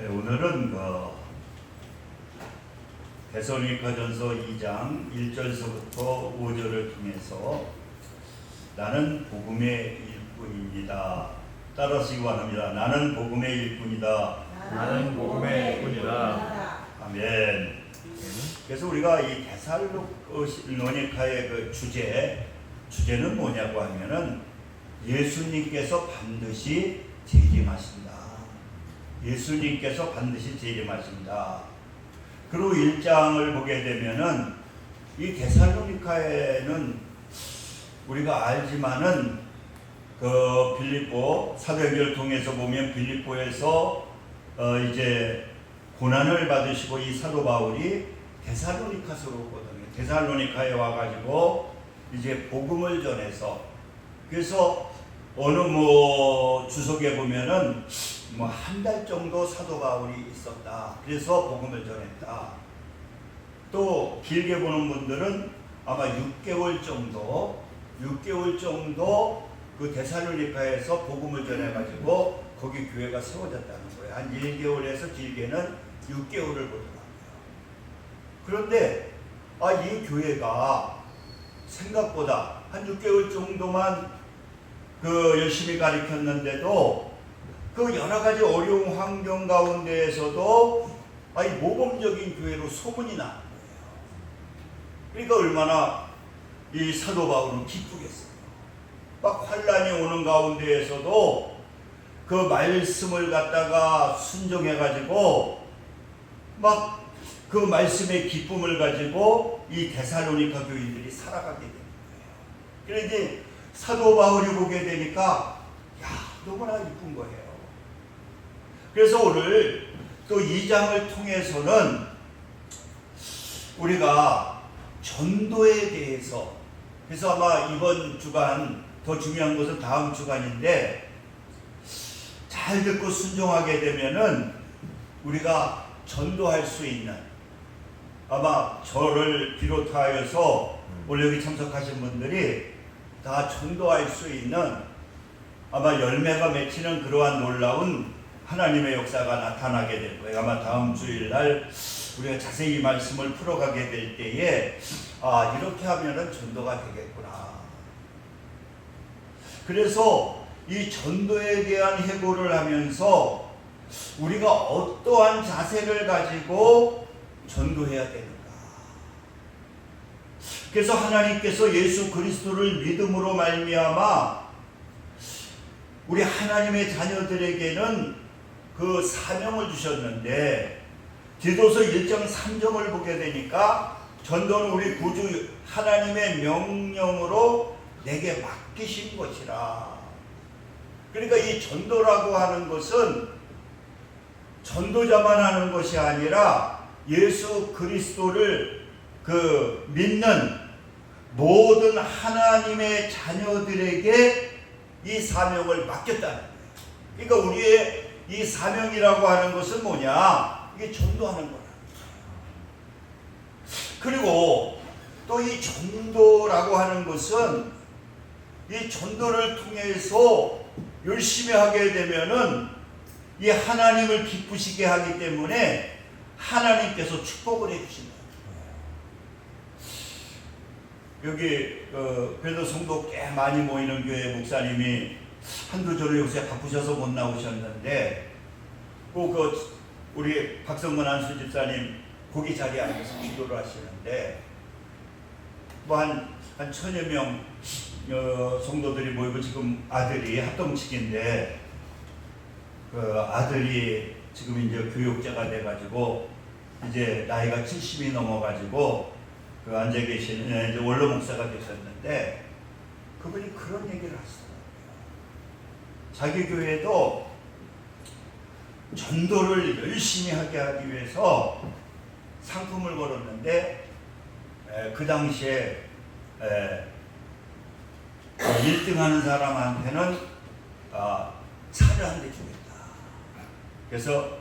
오늘은 데살로니가전서 2장 1절서부터 5절을 통해서 나는 복음의 일꾼입니다. 따라하시기 바랍니다. 나는 복음의 일꾼이다. 나는 복음의 일꾼이다. 아멘. 그래서 우리가 이 데살로니가의 그 주제는 뭐냐고 하면은 예수님께서 반드시 재림하신다. 예수님께서 반드시 재림하신다. 그리고 1장을 보게 되면은 이 데살로니가에는 우리가 알지만은 그 빌립보 사도행전을 통해서 보면 빌립보에서 이제 고난을 받으시고 이 사도 바울이 데살로니가서로 오거든요. 데살로니가에 와가지고 이제 복음을 전해서, 그래서 어느 주석에 보면은 한 달 정도 사도 바울이 있었다. 그래서 복음을 전했다. 또 길게 보는 분들은 아마 6개월 정도 그 데살로니가에서 복음을 전해가지고 거기 교회가 세워졌다는 거예요. 한 1개월에서 길게는 6개월을 보더라고요. 그런데 이 교회가 생각보다 한 6개월 정도만 열심히 가르쳤는데도 그 여러 가지 어려운 환경 가운데에서도 모범적인 교회로 소문이 나는 거예요. 그러니까 얼마나 이 사도 바울은 기쁘겠어요. 막 환란이 오는 가운데에서도 그 말씀을 갖다가 순종해가지고 막 그 말씀의 기쁨을 가지고 이 데살로니가 교인들이 살아가게 되는 거예요. 그런데 사도 바울이 보게 되니까 너무나 이쁜 거예요. 그래서 오늘 또 2장을 통해서는 우리가 전도에 대해서, 그래서 아마 이번 주간 더 중요한 것은 다음 주간인데 잘 듣고 순종하게 되면은 우리가 전도할 수 있는, 아마 저를 비롯하여서 오늘 여기 참석하신 분들이 다 전도할 수 있는 아마 열매가 맺히는 그러한 놀라운 하나님의 역사가 나타나게 될 거예요. 아마 다음 주일날 우리가 자세히 말씀을 풀어가게 될 때에 이렇게 하면은 전도가 되겠구나. 그래서 이 전도에 대한 해고를 하면서 우리가 어떠한 자세를 가지고 전도해야 되는가. 그래서 하나님께서 예수 그리스도를 믿음으로 말미암아 우리 하나님의 자녀들에게는 그 사명을 주셨는데, 디도서 1장 3절을 보게 되니까 전도는 우리 구주 하나님의 명령으로 내게 맡기신 것이라. 그러니까 이 전도라고 하는 것은 전도자만 하는 것이 아니라 예수 그리스도를 믿는 모든 하나님의 자녀들에게 이 사명을 맡겼다는 거예요. 그러니까 우리의 이 사명이라고 하는 것은 뭐냐? 이게 전도하는 거라는 거예요. 그리고 또 이 전도라고 하는 것은 이 전도를 통해서 열심히 하게 되면은 이 하나님을 기쁘시게 하기 때문에 하나님께서 축복을 해주신다. 여기 그래도 성도 꽤 많이 모이는 교회 목사님이 한두 주를 요새 바쁘셔서 못 나오셨는데 꼭 우리 박성근 안수 집사님 거기 자리에 앉아서 기도를 하시는데 한 1000여 명 성도들이 모이고, 지금 아들이 합동식인데 그 아들이 지금 이제 교육자가 돼가지고 이제 나이가 70이 넘어가지고 앉아 계신 이제 원로 목사가 되셨는데 그분이 그런 얘기를 하시더라고요. 자기 교회도 전도를 열심히 하게 하기 위해서 상품을 걸었는데 그 당시에 1등 하는 사람한테는 차를 한 대 주겠다. 그래서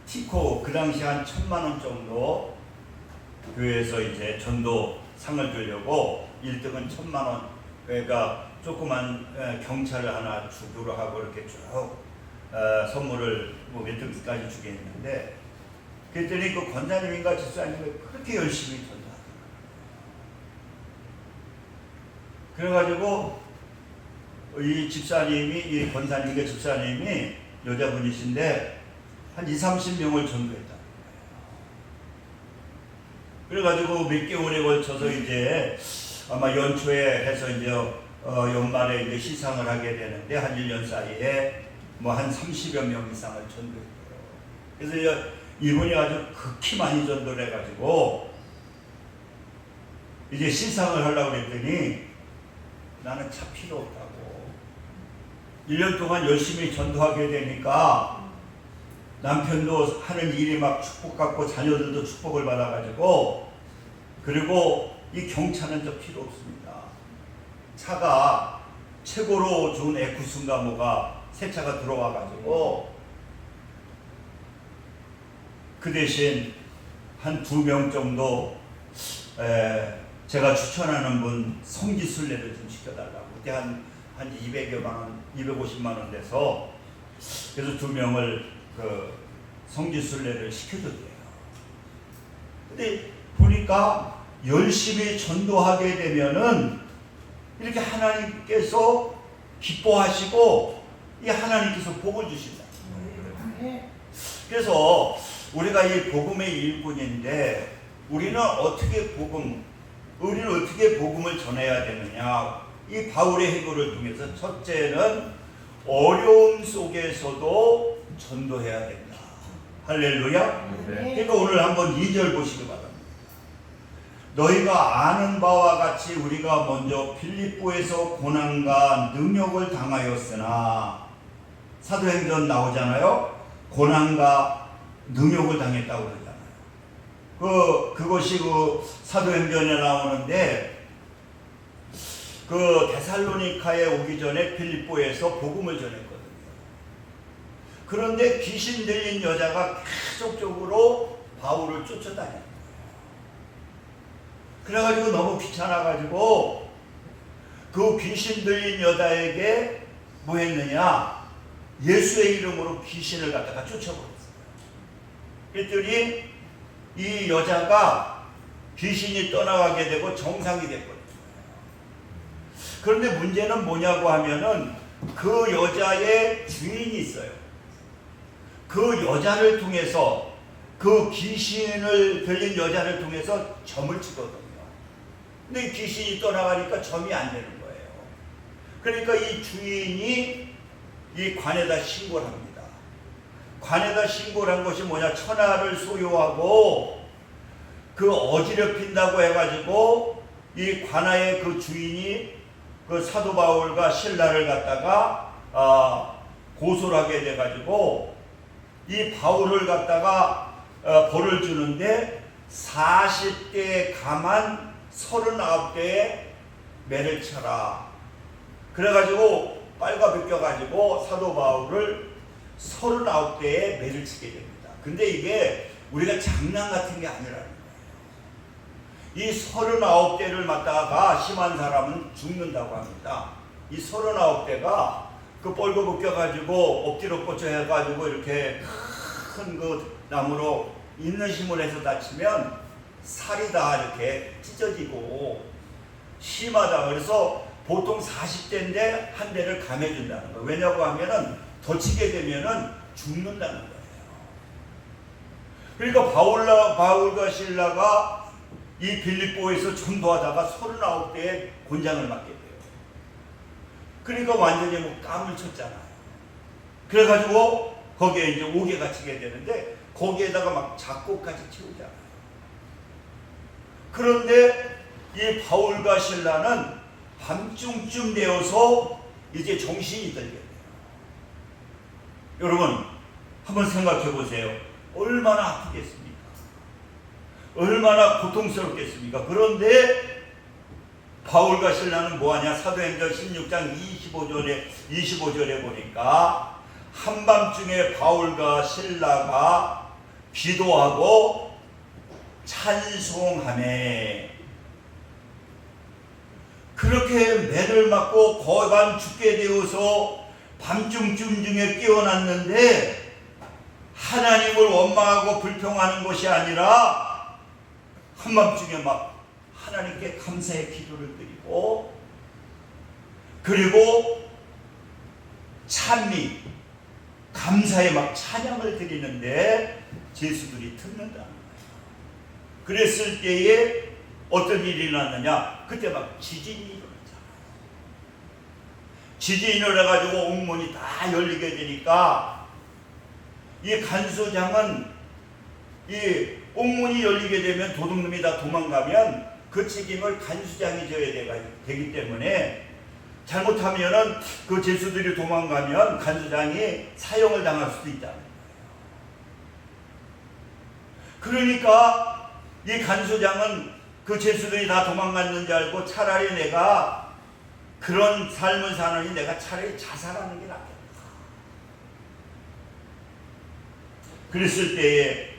티코 그 당시 한 1000만 원 정도 교회에서 이제 전도 상을 주려고 1등은 1000만 원, 그러니까 조그만 경차를 하나 주기로 하고 이렇게 쭉 선물을 뭐 몇 등까지 주게 했는데, 그랬더니 그 권사님인가 집사님이 그렇게 열심히 전도하더라고요. 그래가지고 이 집사님이, 이 권사님과 집사님이 여자분이신데 한 20-30명을 전도했다. 그래가지고 몇 개월에 걸쳐서 이제 아마 연초에 해서 이제 연말에 이제 시상을 하게 되는데, 한 1년 사이에 뭐 한 30여 명 이상을 전도했어요. 그래서 이분이 아주 극히 많이 전도를 해가지고 이제 시상을 하려고 그랬더니, 나는 차 필요 없다고. 1년 동안 열심히 전도하게 되니까 남편도 하는 일이 막 축복받고 자녀들도 축복을 받아가지고, 그리고 이 경차는 저 필요 없습니다. 차가 최고로 좋은 에쿠스인가 뭐가 새 차가 들어와가지고, 그 대신 한 2명 정도 제가 추천하는 분 성지순례를 좀 시켜달라고. 그때 한 200여만 원, 250만 원 돼서, 그래서 2명을 그 성지순례를 시켜줬대요. 근데 보니까 열심히 전도하게 되면은 이렇게 하나님께서 기뻐하시고, 이 하나님께서 복을 주신다. 그래서 우리가 이 복음의 일꾼인데, 우리는 어떻게 복음을 전해야 되느냐. 이 바울의 해고를 통해서 첫째는 어려움 속에서도 전도해야 된다. 할렐루야. 네. 그러니까 오늘 한번 2절 보시기 바랍니다. 너희가 아는 바와 같이 우리가 먼저 빌립보에서 고난과 능욕을 당하였으나, 사도행전 나오잖아요. 고난과 능욕을 당했다고 그러잖아요. 그것이 그 사도행전에 나오는데, 그 데살로니카에 오기 전에 빌립보에서 복음을 전했거든요. 그런데 귀신 들린 여자가 계속적으로 바울을 쫓아다녔어요. 그래가지고 너무 귀찮아가지고 그 귀신 들린 여자에게 뭐 했느냐, 예수의 이름으로 귀신을 갖다가 쫓아버렸어요. 그랬더니 이 여자가 귀신이 떠나가게 되고 정상이 됐거든요. 그런데 문제는 뭐냐고 하면은, 그 여자의 주인이 있어요. 그 여자를 통해서, 그 귀신을 들린 여자를 통해서 점을 치거든요. 근데 귀신이 떠나가니까 점이 안 되는 거예요. 그러니까 이 주인이 이 관에다 신고를 합니다. 관에다 신고를 한 것이 뭐냐, 천하를 소유하고 그 어지럽힌다고 해가지고 이 관아의 그 주인이 그 사도 바울과 신라를 갖다가 고소를 하게 돼가지고 이 바울을 갖다가 벌을 주는데, 40대에 감한 39대에 매를 쳐라. 그래가지고 빨가벗겨가지고 사도 바울을 39대에 매를 치게 됩니다. 근데 이게 우리가 장난 같은 게 아니라는 거예요. 이 39대를 맞다가 심한 사람은 죽는다고 합니다. 이 39대가 그 벌거벗겨가지고 엎드려 뻗쳐 해가지고 이렇게 큰 그 나무로 있는 힘을 해서 다치면 살이 다 이렇게 찢어지고 심하다. 그래서 보통 40대인데 한 대를 감해준다는 거예요. 왜냐고 하면은 더 치게 되면은 죽는다는 거예요. 그러니까 바울과 실라가 이 빌립보에서 전도하다가 39대의 곤장을 맞게 돼요. 그러니까 완전히 뭐 땀을 쳤잖아요. 그래가지고 거기에 이제 옥에가 치게 되는데, 거기에다가 막 작곡까지 채우잖아요. 그런데 이 바울과 실라는 밤중쯤 되어서 이제 정신이 들게 돼요. 여러분 한번 생각해 보세요. 얼마나 아프겠습니까? 얼마나 고통스럽겠습니까? 그런데 바울과 실라는 뭐하냐? 사도행전 16장 25절에 보니까 한밤중에 바울과 실라가 기도하고 찬송하매, 그렇게 매를 맞고 거반 죽게 되어서 밤중쯤 중에 깨어났는데 하나님을 원망하고 불평하는 것이 아니라 한밤중에 막 하나님께 감사의 기도를 드리고, 그리고 찬미, 감사의 막 찬양을 드리는데 제수들이 듣는다는 거예요. 그랬을 때에 어떤 일이 일어났느냐? 그때 막 지진이 일어났잖아요. 지진이 일어나가지고 옥문이 다 열리게 되니까 이 간수장은 이 옥문이 열리게 되면 도둑놈이 다 도망가면 그 책임을 간수장이 져야 되기 때문에, 잘못하면은 그 제수들이 도망가면 간수장이 사형을 당할 수도 있다는 거예요. 그러니까 이 간수장은 그 제수들이 다 도망갔는 줄 알고 차라리 내가 그런 삶을 사느니 내가 차라리 자살하는 게 낫겠다. 그랬을 때에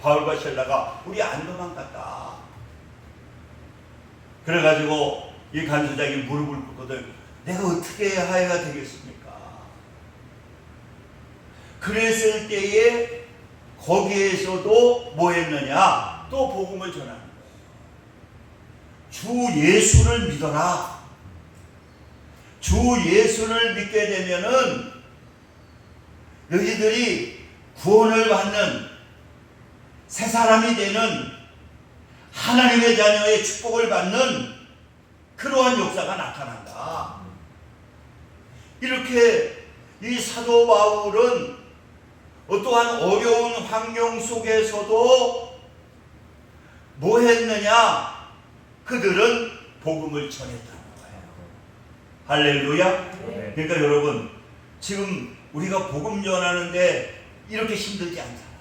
바울과 실라가 우리 안 도망갔다. 그래가지고 이 간수장이 무릎을 꿇거든. 내가 어떻게 하여야 되겠습니까? 그랬을 때에 거기에서도 뭐 했느냐? 또 복음을 전하는 거예요. 주 예수를 믿어라. 주 예수를 믿게 되면은 너희들이 구원을 받는 새 사람이 되는 하나님의 자녀의 축복을 받는 그러한 역사가 나타난다. 이렇게 이 사도 바울은 어떠한 어려운 환경 속에서도 뭐 했느냐? 그들은 복음을 전했다는 거예요. 할렐루야. 네. 그러니까 여러분, 지금 우리가 복음 전하는데 이렇게 힘들지 않잖아요.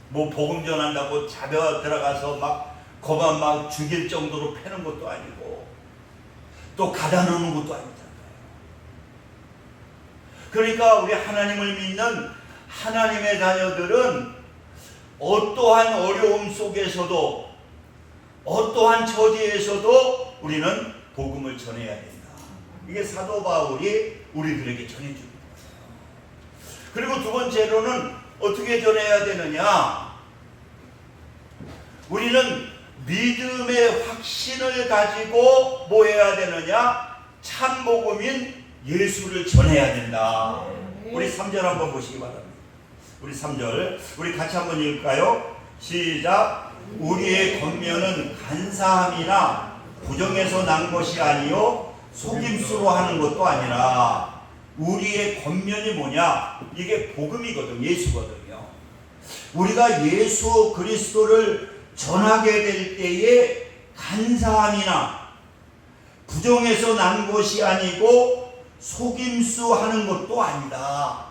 뭐 복음 전한다고 잡혀 들어가서 막 거만 막 죽일 정도로 패는 것도 아니고 또 가다 놓는 것도 아니잖아요. 그러니까 우리 하나님을 믿는 하나님의 자녀들은 어떠한 어려움 속에서도 어떠한 처지에서도 우리는 복음을 전해야 된다. 이게 사도 바울이 우리들에게 전해주는 거예요. 그리고 두 번째로는 어떻게 전해야 되느냐? 우리는 믿음의 확신을 가지고 뭐 해야 되느냐? 참 복음인 예수를 전해야 된다. 우리 3절 한번 보시기 바랍니다. 우리 3절 우리 같이 한번 읽을까요? 시작. 우리의 권면은 간사함이나 부정에서 난 것이 아니요 속임수로 하는 것도 아니라. 우리의 권면이 뭐냐? 이게 복음이거든. 예수거든요. 우리가 예수 그리스도를 전하게 될 때에 간사함이나 부정에서 난 것이 아니고 속임수 하는 것도 아니다.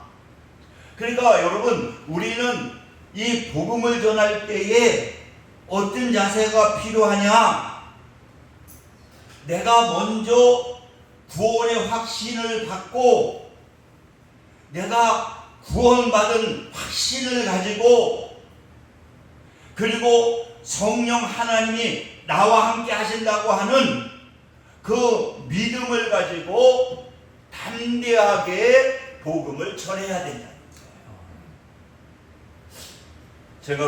그러니까 여러분, 우리는 이 복음을 전할 때에 어떤 자세가 필요하냐? 내가 먼저 구원의 확신을 받고 내가 구원받은 확신을 가지고, 그리고 성령 하나님이 나와 함께 하신다고 하는 그 믿음을 가지고 담대하게 복음을 전해야 된다는 거예요. 제가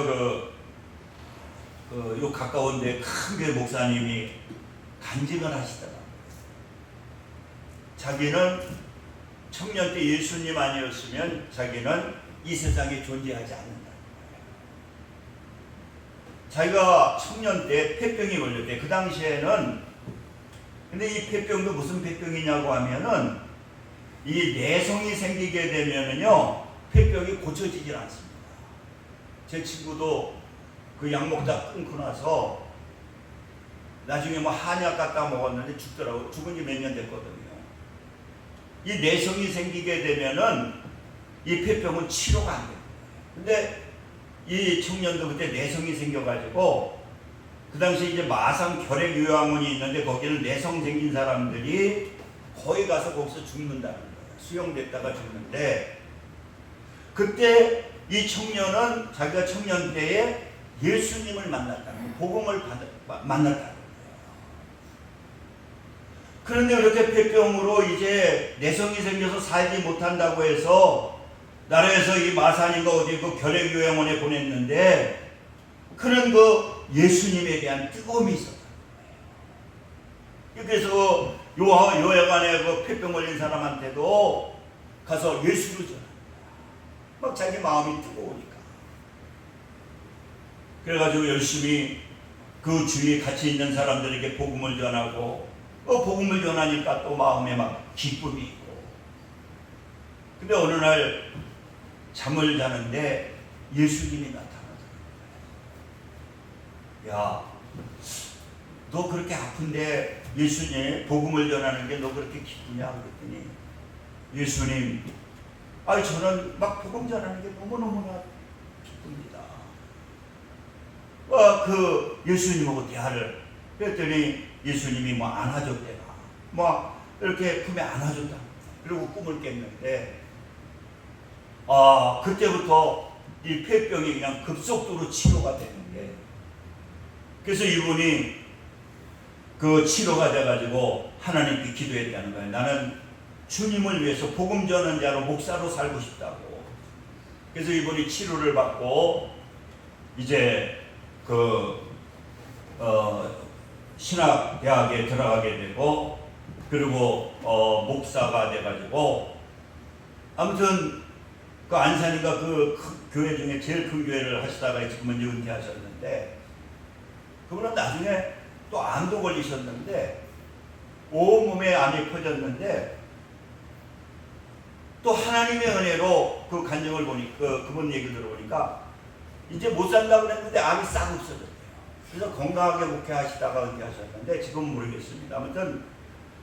요 가까운데 큰 교회 목사님이 간증을 하시더라고요. 자기는 청년 때 예수님 아니었으면 자기는 이 세상에 존재하지 않는다. 자기가 청년 때 폐병이 걸렸대. 그 당시에는, 근데 이 폐병도 무슨 폐병이냐고 하면은 이 내성이 생기게 되면은요 폐병이 고쳐지질 않습니다. 제 친구도 그 약 먹다 끊고 나서 나중에 뭐 한약 갖다 먹었는데 죽더라고. 죽은 지 몇 년 됐거든요. 이 내성이 생기게 되면은 이 폐병은 치료가 안 돼요. 근데 이 청년도 그때 내성이 생겨가지고, 그 당시에 이제 마상 결핵 요양원이 있는데 거기는 내성 생긴 사람들이 거기 가서 거기서 죽는다는 거예요. 수용됐다가 죽는데, 그때 이 청년은 자기가 청년 때에 예수님을 만났다는 거예요. 복음을 만났다는 거예요. 그런데 그렇게 폐병으로 이제 내성이 생겨서 살지 못한다고 해서 나라에서 이 마산인가 어디 그 결핵요양원에 보냈는데 그런 그 예수님에 대한 뜨거움이 있었다. 그래서 요양원에 그 폐병 걸린 사람한테도 가서 예수를 전합니다. 막 자기 마음이 뜨거우니까. 그래가지고 열심히 그 주위에 같이 있는 사람들에게 복음을 전하고 복음을 전하니까 또 마음에 막 기쁨이 있고. 근데 어느 날 잠을 자는데 예수님이 나타나더라고요. 야, 너 그렇게 아픈데 예수님 복음을 전하는 게 너 그렇게 기쁘냐? 그랬더니 예수님, 아니 저는 막 복음 전하는 게 너무너무나 기쁩니다. 그 예수님하고 대화를 그랬더니 예수님이 뭐 안아줬대나 뭐 이렇게 품에 안아줬다. 그리고 꿈을 깼는데 그때부터 이 폐병이 그냥 급속도로 치료가 되는데 그래서 이분이 그 치료가 돼가지고 하나님께 기도했다는 거예요. 나는 주님을 위해서 복음 전하는 자로 목사로 살고 싶다고. 그래서 이분이 치료를 받고 이제 신학대학에 들어가게 되고 그리고 목사가 돼가지고 아무튼 그 안산이가 그 교회 중에 제일 큰 교회를 하시다가 지금은 이제 은퇴하셨는데 그분은 나중에 또 암도 걸리셨는데 온몸에 암이 퍼졌는데 또 하나님의 은혜로 그 간증을 보니까 그분 얘기를 들어보니까 이제 못 산다고 그랬는데 암이 싹 없어졌대요. 그래서 건강하게 목회하시다가 은퇴하셨는데 지금은 모르겠습니다. 아무튼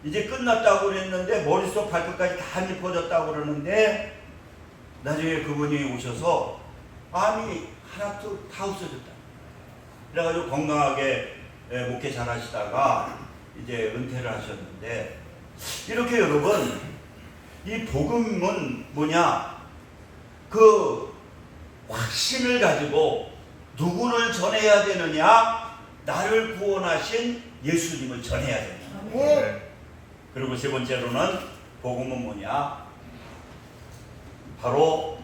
이제 끝났다고 그랬는데 머릿속 발끝까지 다 암이 퍼졌다고 그러는데 나중에 그분이 오셔서 암이 하나도 다 없어졌다. 그래가지고 건강하게 목회 잘 하시다가 이제 은퇴를 하셨는데 이렇게 여러분 이 복음은 뭐냐? 그 확신을 가지고 누구를 전해야 되느냐? 나를 구원하신 예수님을 전해야 된다. 네. 그리고 세 번째로는 복음은 뭐냐? 바로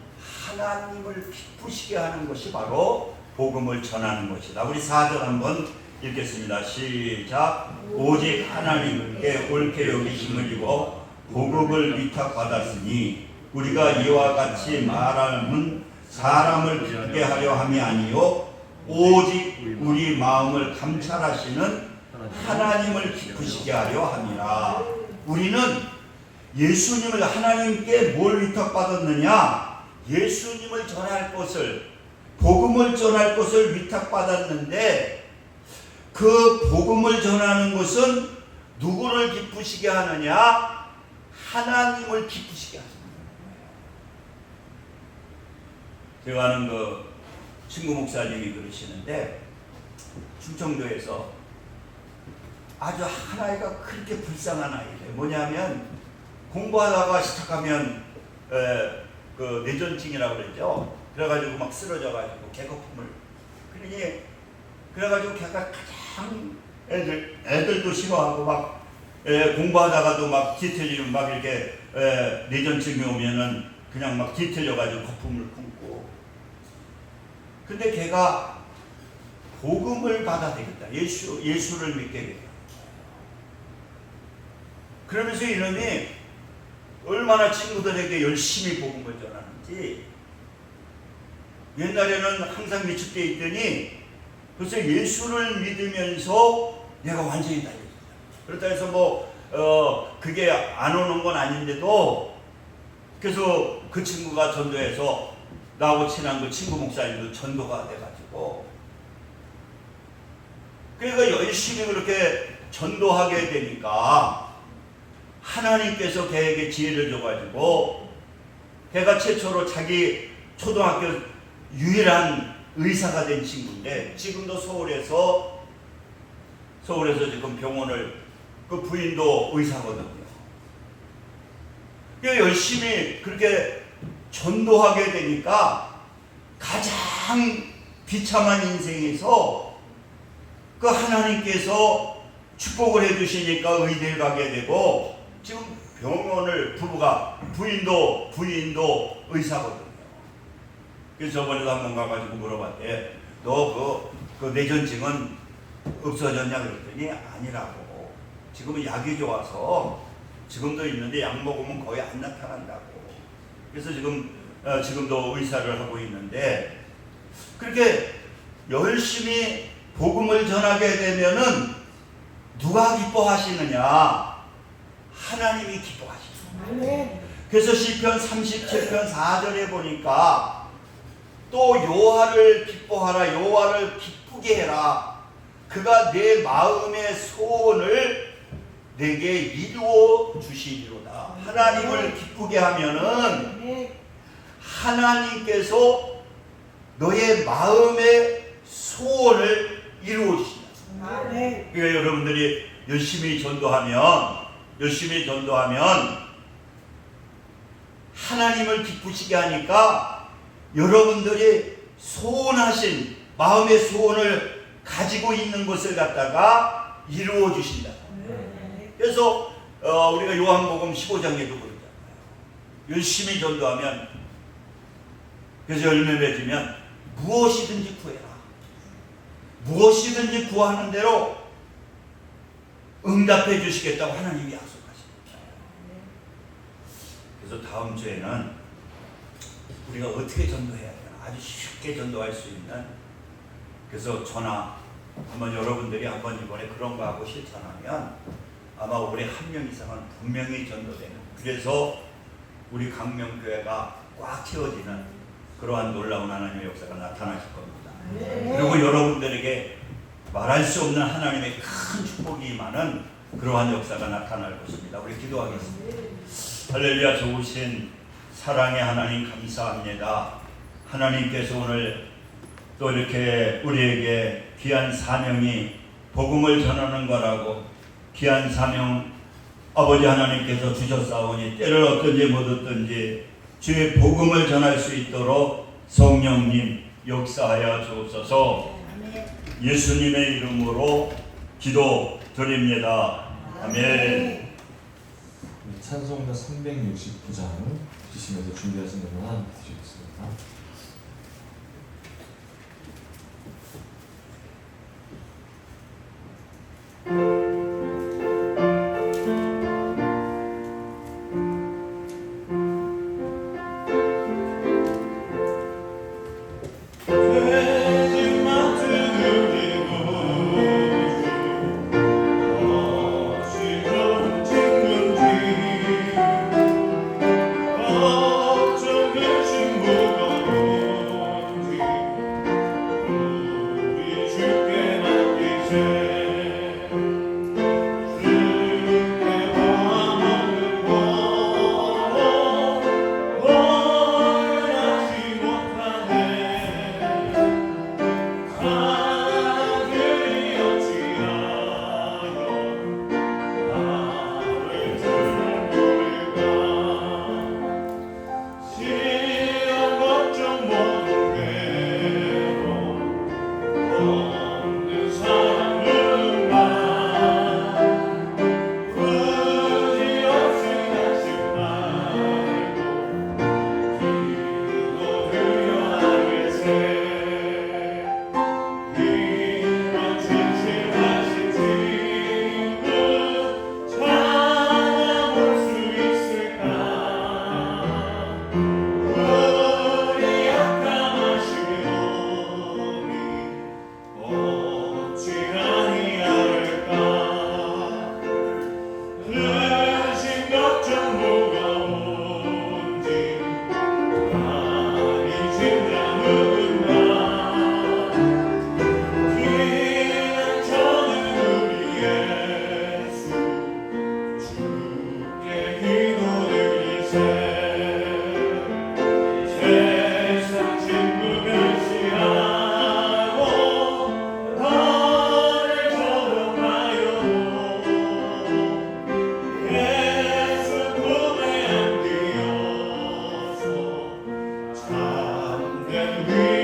하나님을 기쁘시게 하는 것이 바로 복음을 전하는 것이다. 우리 4절 한번 읽겠습니다. 시작. 오직 하나님께 옳게 여기심을 입어 복음을 위탁받았으니 우리가 이와 같이 말함은 사람을 기쁘게 하려 함이 아니요 오직 우리 마음을 감찰하시는 하나님을 기쁘시게 하려 함이라. 우리는 예수님을 하나님께 뭘 위탁받았느냐? 예수님을 전할 것을 복음을 전할 것을 위탁받았는데 그 복음을 전하는 것은 누구를 기쁘시게 하느냐? 하나님을 기쁘시게 하십니다. 제가 아는 그 친구 목사님이 그러시는데 충청도에서 아주 하나이가 그렇게 불쌍한 아이래요. 뭐냐면 공부하다가 시작하면 그 뇌전증이라고 그러죠. 그래가지고 막 쓰러져가지고 개거품을 그러니 그래가지고 걔가 가장 애들도 싫어하고 막 공부하다가도 막 뒤틀리면 막 이렇게 뇌전증이 오면은 그냥 막 뒤틀려가지고 거품을 품고. 근데 걔가 복음을 받아들였다. 예수를 믿게 됐다. 그러면서 이놈이 얼마나 친구들에게 열심히 복음을 전하는지. 옛날에는 항상 위축되어 있더니 벌써 예수를 믿으면서 내가 완전히 달려있다. 그렇다 해서 그게 안 오는 건 아닌데도 그래서 그 친구가 전도해서 나하고 친한 그 친구 목사님도 전도가 돼가지고 그러니까 열심히 그렇게 전도하게 되니까 하나님께서 걔에게 지혜를 줘가지고 걔가 최초로 자기 초등학교 유일한 의사가 된 친구인데 지금도 서울에서 지금 병원을 그 부인도 의사거든요. 그러니까 열심히 그렇게 전도하게 되니까 가장 비참한 인생에서 그 하나님께서 축복을 해주시니까 의대를 가게 되고 지금 병원을 부인도 의사거든요. 그래서 저번에도 한번 가가지고 물어봤대. 너 그 뇌전증은 없어졌냐 그랬더니 아니라고. 지금은 약이 좋아서 지금도 있는데 약 먹으면 거의 안 나타난다고. 그래서 지금도 의사를 하고 있는데 그렇게 열심히 복음을 전하게 되면은 누가 기뻐하시느냐? 하나님이 기뻐하시죠. 그래서 시편 37편 4절에 보니까 또 여호와를 기뻐하라, 여호와를 기쁘게 해라. 그가 내 마음의 소원을 내게 이루어 주시리로다. 하나님을 기쁘게 하면은 하나님께서 너의 마음의 소원을 이루어 주신다. 그러니까 여러분들이 열심히 전도하면 하나님을 기쁘시게 하니까 여러분들이 소원하신 마음의 소원을 가지고 있는 것을 갖다가 이루어 주신다. 그래서 우리가 요한복음 15장에도 그러잖아요. 열심히 전도하면, 그래서 열매 맺으면 무엇이든지 구해라. 무엇이든지 구하는 대로 응답해 주시겠다고 하나님이 약속하십니다. 그래서 다음 주에는 우리가 어떻게 전도해야 되나, 아주 쉽게 전도할 수 있는, 그래서 전화 한번 여러분들이 한번 이번에 그런 거 하고 실천하면 아마 올해 1명 이상은 분명히 전도되는, 그래서 우리 강명교회가 꽉 채워지는 그러한 놀라운 하나님의 역사가 나타나실 겁니다. 그리고 여러분들에게 말할 수 없는 하나님의 큰 축복이 임하는 그러한 역사가 나타날 것입니다. 우리 기도하겠습니다. 할렐루야. 좋으신 사랑의 하나님 감사합니다. 하나님께서 오늘 또 이렇게 우리에게 귀한 사명이 복음을 전하는 거라고 귀한 사명 아버지 하나님께서 주셨사오니 때를 어떤지 못 어떤지 주의 복음을 전할 수 있도록 성령님 역사하여 주옵소서. 예수님의 이름으로 기도드립니다. 아멘. 찬송가 369장 주시면서 준비하신 것만 드리겠습니다. and we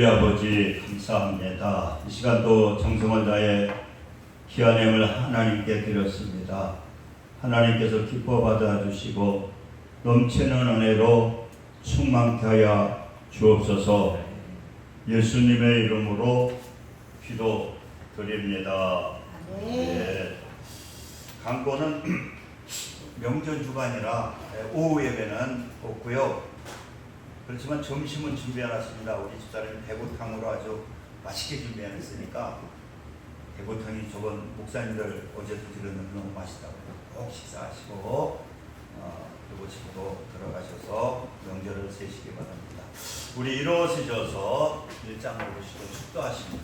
하늘의 아버지 감사합니다. 이 시간도 정성을 다해 귀한 행을 하나님께 드렸습니다. 하나님께서 기뻐 받아주시고 넘치는 은혜로 충만케 하여 주옵소서. 예수님의 이름으로 기도드립니다. 네. 강권은 명절 주간이라 오후 예배는 없고요. 그렇지만 점심은 준비해놨습니다. 우리 집사람이 대구탕으로 아주 맛있게 준비해놨으니까 대구탕이 저번 목사님들 어제도 드렸는데 너무 맛있다고 꼭 식사하시고 그리고 집으로 들어가셔서 명절을 세시기 바랍니다. 우리 일어서셔서 일장으로 보시고 축도하시고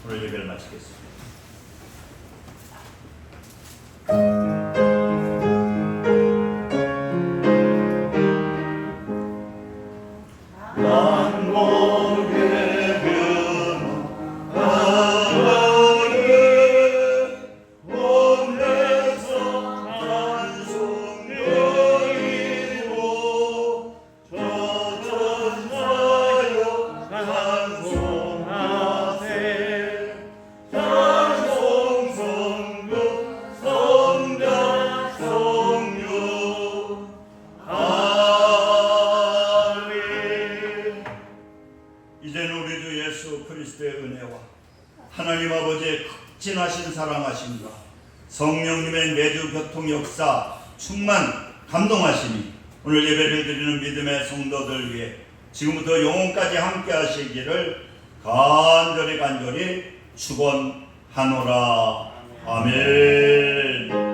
오늘 예배를 마치겠습니다. 이제는 우리 주 예수 그리스도의 은혜와 하나님 아버지의 극진하신 사랑하심과 성령님의 매주 교통 역사 충만 감동하심이 오늘 예배를 드리는 믿음의 성도들 위해 지금부터 영혼까지 함께 하시기를 간절히 축원하노라. 아멘.